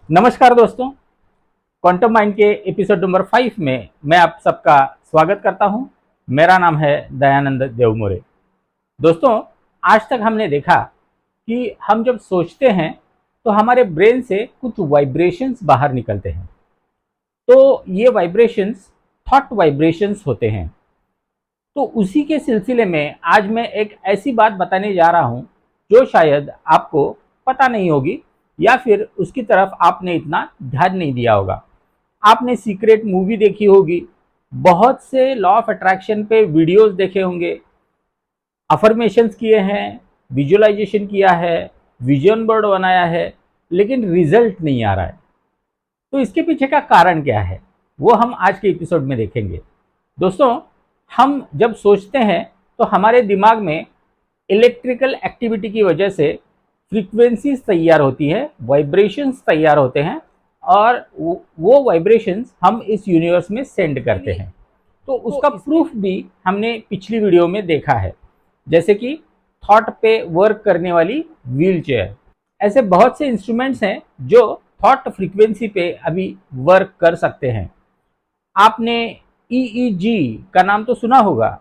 नमस्कार दोस्तों, quantum mind के एपिसोड नंबर 5 में मैं आप सबका स्वागत करता हूं। मेरा नाम है दयानंद देवमोरे। दोस्तों, आज तक हमने देखा कि हम जब सोचते हैं तो हमारे ब्रेन से कुछ वाइब्रेशंस बाहर निकलते हैं। तो ये वाइब्रेशंस थॉट वाइब्रेशंस होते हैं। तो उसी के सिलसिले में आज मैं एक ऐसी बात बताने जा रहा हूं जो शायद आपको पता नहीं होगी या फिर उसकी तरफ आपने इतना ध्यान नहीं दिया होगा। आपने सीक्रेट मूवी देखी होगी, बहुत से लॉ ऑफ अट्रैक्शन पे वीडियोस देखे होंगे, अफर्मेशंस किए हैं, विजुअलाइजेशन किया है, विजन बोर्ड बनाया है, लेकिन रिजल्ट नहीं आ रहा है। तो इसके पीछे का कारण क्या है वो हम आज के एपिसोड में देखेंगे। दोस्तों, हम जब सोचते हैं तो हमारे दिमाग में इलेक्ट्रिकल एक्टिविटी की वजह से फ्रीक्वेंसीज तैयार होती है, वाइब्रेशंस तैयार होते हैं और वो वाइब्रेशंस हम इस यूनिवर्स में सेंड करते हैं। तो उसका प्रूफ भी हमने पिछली वीडियो में देखा है, जैसे कि थॉट पे वर्क करने वाली व्हील चेयर। ऐसे बहुत से इंस्ट्रूमेंट्स हैं जो थॉट फ्रीक्वेंसी पे अभी वर्क कर सकते हैं। आपने ईईजी का नाम तो सुना होगा।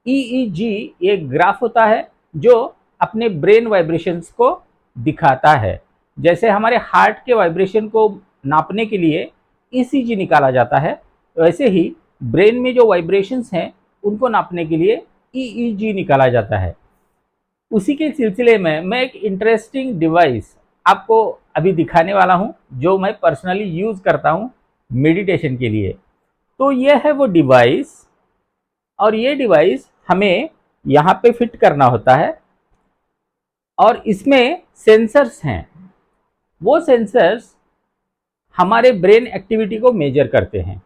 ईईजी एक ग्राफ होता है जो अपने ब्रेन वाइब्रेशंस को दिखाता है। जैसे हमारे हार्ट के वाइब्रेशन को नापने के लिए ईसीजी निकाला जाता है, वैसे ही ब्रेन में जो वाइब्रेशंस हैं उनको नापने के लिए ईईजी निकाला जाता है। उसी के सिलसिले में मैं एक इंटरेस्टिंग डिवाइस आपको अभी दिखाने वाला हूं जो मैं पर्सनली यूज करता हूं मेडिटेशन के लिए। तो ये है वो डिवाइस, और ये डिवाइस हमें यहाँ पे फिट करना होता है और इसमें सेंसर्स हैं। वो सेंसर्स हमारे ब्रेन एक्टिविटी को मेजर करते हैं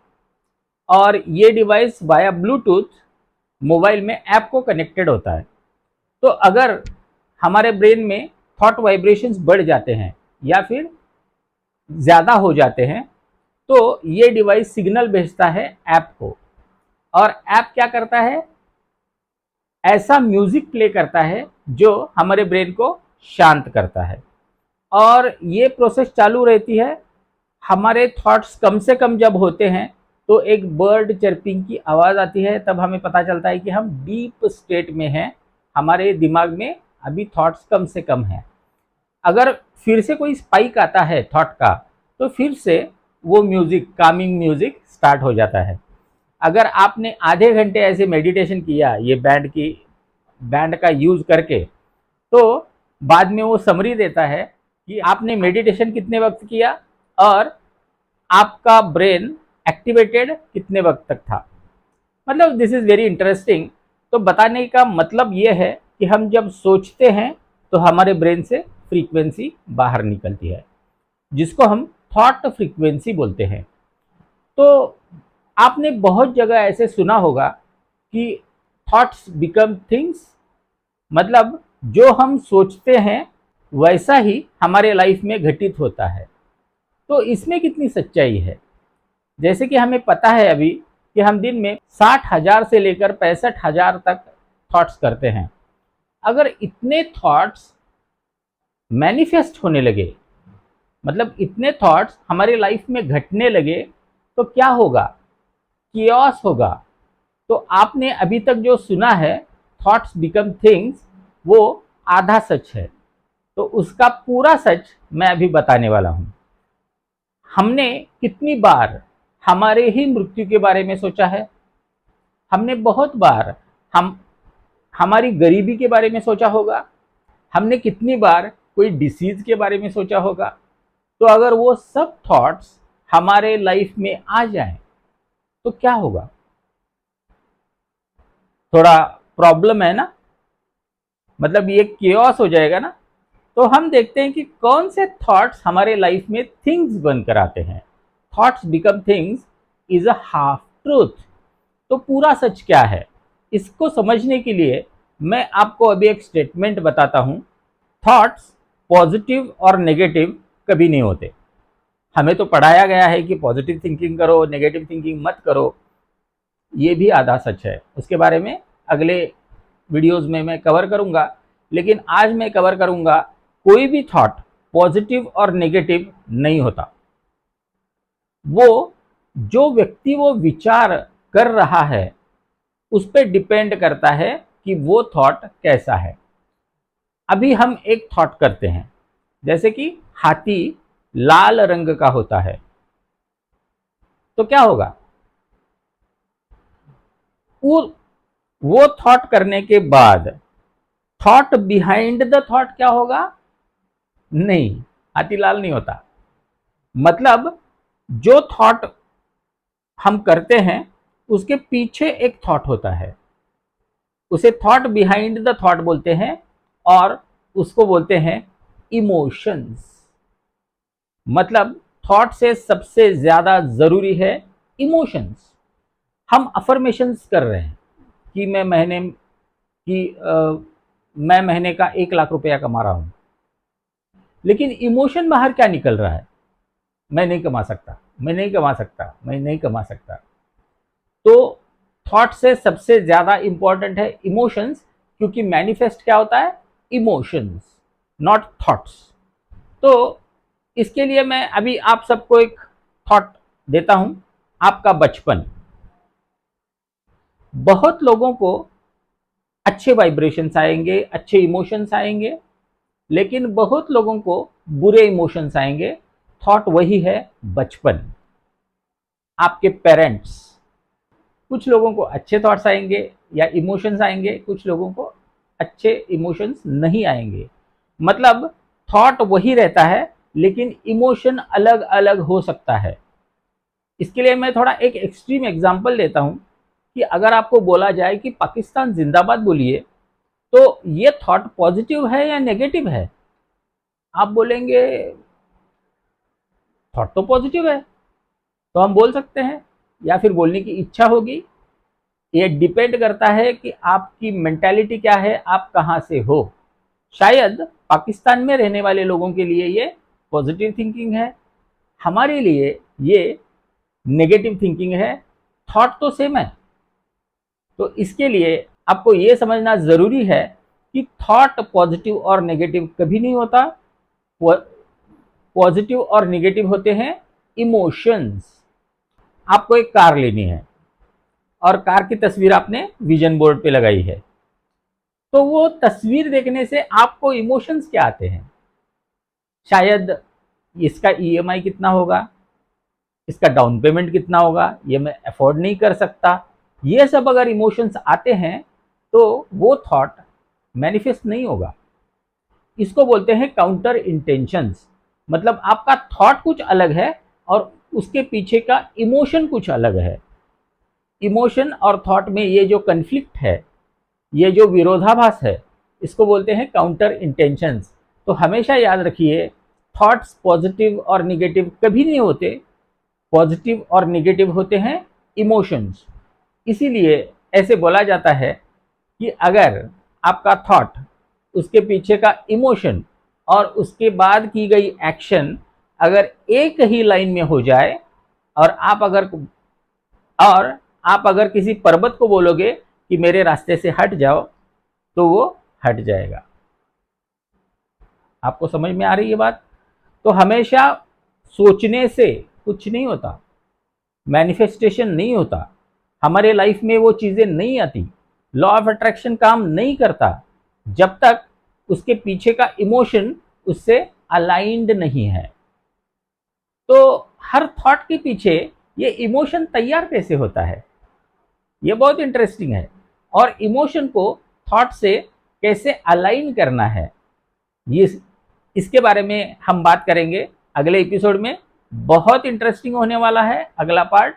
और ये डिवाइस वाया ब्लूटूथ मोबाइल में ऐप को कनेक्टेड होता है। तो अगर हमारे ब्रेन में थॉट वाइब्रेशंस बढ़ जाते हैं या फिर ज़्यादा हो जाते हैं तो ये डिवाइस सिग्नल भेजता है ऐप को, और ऐप क्या करता है, ऐसा म्यूजिक प्ले करता है जो हमारे ब्रेन को शांत करता है। और ये प्रोसेस चालू रहती है। हमारे थॉट्स कम से कम जब होते हैं तो एक बर्ड चर्पिंग की आवाज़ आती है, तब हमें पता चलता है कि हम डीप स्टेट में हैं, हमारे दिमाग में अभी थॉट्स कम से कम हैं। अगर फिर से कोई स्पाइक आता है थॉट का तो फिर से वो म्यूज़िक, कामिंग म्यूज़िक स्टार्ट हो जाता है। अगर आपने आधे घंटे ऐसे मेडिटेशन किया ये बैंड का यूज़ करके, तो बाद में वो समरी देता है कि आपने मेडिटेशन कितने वक्त किया और आपका ब्रेन एक्टिवेटेड कितने वक्त तक था। मतलब दिस इज़ वेरी इंटरेस्टिंग। तो बताने का मतलब ये है कि हम जब सोचते हैं तो हमारे ब्रेन से फ्रीक्वेंसी बाहर निकलती है, जिसको हम थॉट फ्रीक्वेंसी बोलते हैं। तो आपने बहुत जगह ऐसे सुना होगा कि थॉट्स बिकम थिंग्स, मतलब जो हम सोचते हैं वैसा ही हमारे लाइफ में घटित होता है। तो इसमें कितनी सच्चाई है? जैसे कि हमें पता है अभी कि हम दिन में 60,000 से लेकर 65,000 तक थॉट्स करते हैं। अगर इतने थॉट्स मैनिफेस्ट होने लगे, मतलब इतने थॉट्स हमारे लाइफ में घटने लगे, तो क्या होगा? कियोस होगा। तो आपने अभी तक जो सुना है थॉट्स बिकम थिंग्स, वो आधा सच है। तो उसका पूरा सच मैं अभी बताने वाला हूं। हमने कितनी बार हमारे ही मृत्यु के बारे में सोचा है? हमने बहुत बार हम हमारी गरीबी के बारे में सोचा होगा। हमने कितनी बार कोई डिसीज के बारे में सोचा होगा। तो अगर वो सब थॉट्स हमारे लाइफ में आ जाएं तो क्या होगा? थोड़ा प्रॉब्लम है ना, मतलब ये केओस हो जाएगा ना। तो हम देखते हैं कि कौन से थॉट्स हमारे लाइफ में थिंग्स बनकर आते हैं। Thoughts become things is a half truth. तो पूरा सच क्या है, इसको समझने के लिए मैं आपको अभी एक स्टेटमेंट बताता हूं। थॉट्स पॉजिटिव और नेगेटिव कभी नहीं होते। हमें तो पढ़ाया गया है कि पॉजिटिव थिंकिंग करो, नेगेटिव थिंकिंग मत करो। ये भी आधा सच है, उसके बारे में अगले वीडियोस में मैं कवर करूंगा। लेकिन आज मैं कवर करूंगा कोई भी थॉट पॉजिटिव और नेगेटिव नहीं होता। वो जो व्यक्ति वो विचार कर रहा है उस पर डिपेंड करता है कि वो थॉट कैसा है। अभी हम एक थॉट करते हैं, जैसे कि हाथी लाल रंग का होता है, तो क्या होगा? वो थॉट करने के बाद थॉट बिहाइंड द थॉट क्या होगा? नहीं, हाथी लाल नहीं होता। मतलब जो थॉट हम करते हैं उसके पीछे एक थॉट होता है, उसे थॉट बिहाइंड द थॉट बोलते हैं और उसको बोलते हैं इमोशंस। मतलब थॉट से सबसे ज्यादा जरूरी है इमोशंस। हम अफर्मेशंस कर रहे हैं कि मैं महीने का 1 लाख रुपया कमा रहा हूं, लेकिन इमोशन बाहर क्या निकल रहा है? मैं नहीं कमा सकता, मैं नहीं कमा सकता, मैं नहीं कमा सकता। तो थॉट से सबसे ज्यादा इंपॉर्टेंट है इमोशंस, क्योंकि मैनिफेस्ट क्या होता है? Emotions, not thoughts. तो इसके लिए मैं अभी आप सबको एक थॉट देता हूं। आपका बचपन, बहुत लोगों को अच्छे वाइब्रेशंस आएंगे, अच्छे इमोशंस आएंगे, लेकिन बहुत लोगों को बुरे इमोशंस आएंगे। थॉट वही है बचपन। आपके पेरेंट्स, कुछ लोगों को अच्छे थॉट्स आएंगे या इमोशंस आएंगे, कुछ लोगों को अच्छे इमोशंस नहीं आएंगे। मतलब थॉट वही रहता है, लेकिन इमोशन अलग अलग हो सकता है। इसके लिए मैं थोड़ा एक एक्सट्रीम एग्जांपल देता हूं कि अगर आपको बोला जाए कि पाकिस्तान जिंदाबाद बोलिए, तो ये थॉट पॉजिटिव है या नेगेटिव है? आप बोलेंगे थॉट तो पॉजिटिव है, तो हम बोल सकते हैं, या फिर बोलने की इच्छा होगी। ये डिपेंड करता है कि आपकी मेंटालिटी क्या है, आप कहां से हो। शायद पाकिस्तान में रहने वाले लोगों के लिए ये पॉजिटिव थिंकिंग है, हमारे लिए ये नेगेटिव थिंकिंग है। थॉट तो सेम है। तो इसके लिए आपको ये समझना जरूरी है कि थॉट पॉजिटिव और नेगेटिव कभी नहीं होता। पॉजिटिव और नेगेटिव होते हैं इमोशंस। आपको एक कार लेनी है और कार की तस्वीर आपने विजन बोर्ड पे लगाई है, तो वो तस्वीर देखने से आपको इमोशंस क्या आते हैं? शायद इसका ईएमआई कितना होगा, इसका डाउन पेमेंट कितना होगा, ये मैं अफोर्ड नहीं कर सकता। ये सब अगर इमोशंस आते हैं तो वो थॉट मैनिफेस्ट नहीं होगा। इसको बोलते हैं काउंटर इंटेंशंस। मतलब आपका थॉट कुछ अलग है और उसके पीछे का इमोशन कुछ अलग है। इमोशन और थॉट में ये जो कन्फ्लिक्ट है, ये जो विरोधाभास है, इसको बोलते हैं काउंटर इंटेंशंस। तो हमेशा याद रखिए, थॉट्स पॉजिटिव और निगेटिव कभी नहीं होते। पॉजिटिव और निगेटिव होते हैं इमोशंस। इसीलिए ऐसे बोला जाता है कि अगर आपका थॉट, उसके पीछे का इमोशन और उसके बाद की गई एक्शन अगर एक ही लाइन में हो जाए, और आप अगर किसी पर्वत को बोलोगे कि मेरे रास्ते से हट जाओ, तो वो हट जाएगा। आपको समझ में आ रही है बात? तो हमेशा सोचने से कुछ नहीं होता, मैनिफेस्टेशन नहीं होता, हमारे लाइफ में वो चीजें नहीं आती, लॉ ऑफ अट्रैक्शन काम नहीं करता जब तक उसके पीछे का इमोशन उससे अलाइंड नहीं है। तो हर थॉट के पीछे ये इमोशन तैयार कैसे होता है, ये बहुत इंटरेस्टिंग है। और इमोशन को थॉट से कैसे अलाइन करना है, ये इसके बारे में हम बात करेंगे अगले एपिसोड में। बहुत इंटरेस्टिंग होने वाला है अगला पार्ट।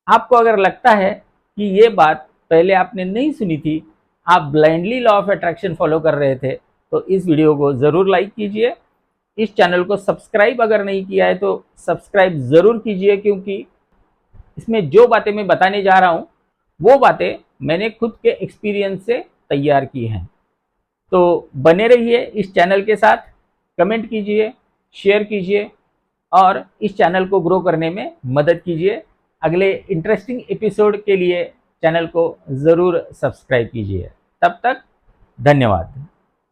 आपको अगर लगता है कि ये बात पहले आपने नहीं सुनी थी, आप blindly law of attraction follow कर रहे थे, तो इस वीडियो को ज़रूर लाइक कीजिए। इस चैनल को सब्सक्राइब अगर नहीं किया है तो सब्सक्राइब ज़रूर कीजिए, क्योंकि इसमें जो बातें मैं बताने जा रहा हूँ वो बातें मैंने खुद के एक्सपीरियंस से तैयार की हैं। तो बने रहिए इस चैनल के साथ, कमेंट कीजिए, शेयर कीजिए और इस चैनल को ग्रो करने में मदद कीजिए। अगले इंटरेस्टिंग एपिसोड के लिए चैनल को ज़रूर सब्सक्राइब कीजिए। तब तक धन्यवाद।